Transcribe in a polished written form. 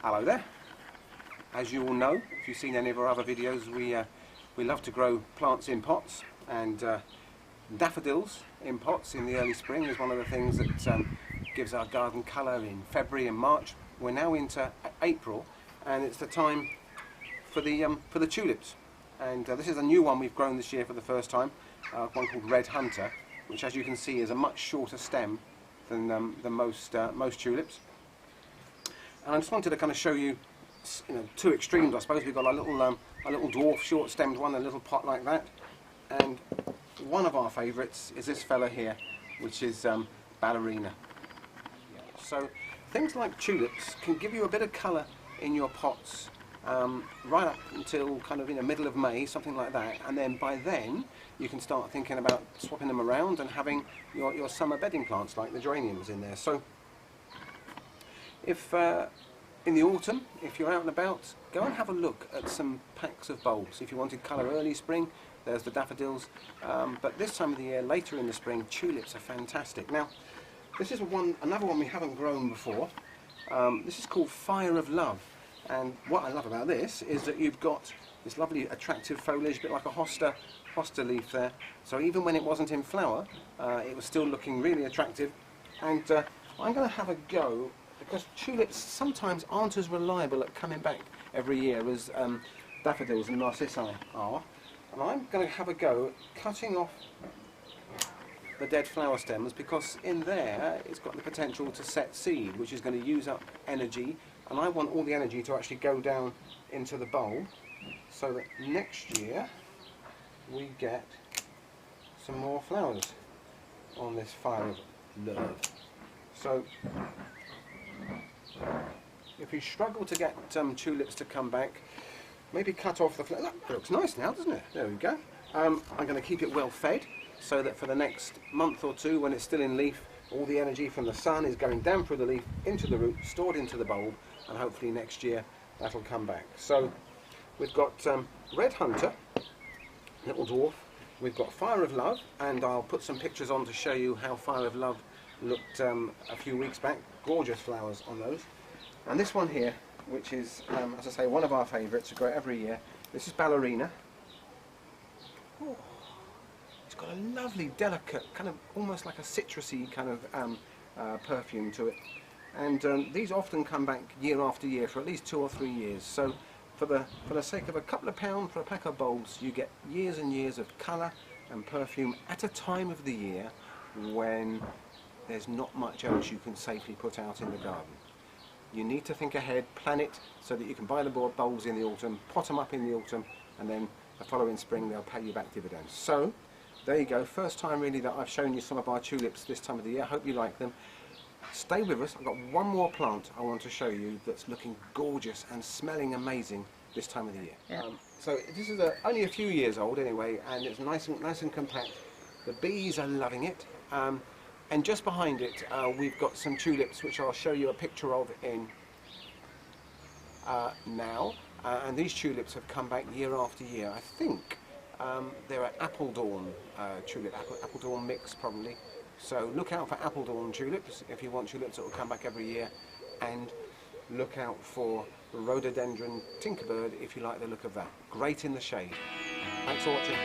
Hello there. As you all know, if you've seen any of our other videos, we love to grow plants in pots, and daffodils in pots in the early spring is one of the things that gives our garden colour in February and March. We're now into April, and it's the time for the tulips. And this is a new one we've grown this year for the first time, one called Red Hunter, which, as you can see, is a much shorter stem than most tulips. And I just wanted to kind of show you, two extremes, I suppose. We've got a little dwarf short-stemmed one, a little pot like that, and one of our favourites is this fella here, which is Ballerina. So things like tulips can give you a bit of colour in your pots right up until kind of middle of May, something like that, and then by then you can start thinking about swapping them around and having your summer bedding plants like the geraniums in there. So if in the autumn, if you're out and about, go and have a look at some packs of bulbs. If you wanted colour early spring, there's the daffodils, but this time of the year, later in the spring, tulips are fantastic. Now, this is another one we haven't grown before. This is called Fire of Love, and what I love about this is that you've got this lovely attractive foliage, a bit like a hosta leaf there. So even when it wasn't in flower, it was still looking really attractive. And I'm going to have a go, because tulips sometimes aren't as reliable at coming back every year as daffodils and narcissi are. And I'm going to have a go at cutting off the dead flower stems, because in there it's got the potential to set seed, which is going to use up energy, and I want all the energy to actually go down into the bulb, so that next year we get some more flowers on this Fire of Love. So if you struggle to get tulips to come back, maybe cut off the flower. That looks nice now, doesn't it? There we go. I'm going to keep it well fed, so that for the next month or two, when it's still in leaf, all the energy from the sun is going down through the leaf into the root, stored into the bulb, and hopefully next year that'll come back. So we've got Red Hunter, little dwarf, we've got Fire of Love, and I'll put some pictures on to show you how Fire of Love looked a few weeks back. Gorgeous flowers on those. And this one here, which is, as I say, one of our favourites, we grow it every year. This is Ballerina. Oh, it's got a lovely, delicate, kind of almost like a citrusy kind of perfume to it. And these often come back year after year for at least 2 or 3 years. So for the sake of a couple of pounds for a pack of bulbs, you get years and years of colour and perfume at a time of the year when there's not much else you can safely put out in the garden. You need to think ahead, plan it so that you can buy the bulbs in the autumn, pot them up in the autumn, and then the following spring they'll pay you back dividends. So there you go, first time really that I've shown you some of our tulips this time of the year. I hope you like them. Stay with us, I've got one more plant I want to show you that's looking gorgeous and smelling amazing this time of the year. Yeah. So this is only a few years old anyway, and it's nice and compact. The bees are loving it. And just behind it, we've got some tulips, which I'll show you a picture of in now. And these tulips have come back year after year. I think they're an apple dawn tulip, apple dawn mix probably. So look out for apple dawn tulips if you want tulips that will come back every year, and look out for rhododendron tinkerbird if you like the look of that. Great in the shade. Thanks for watching.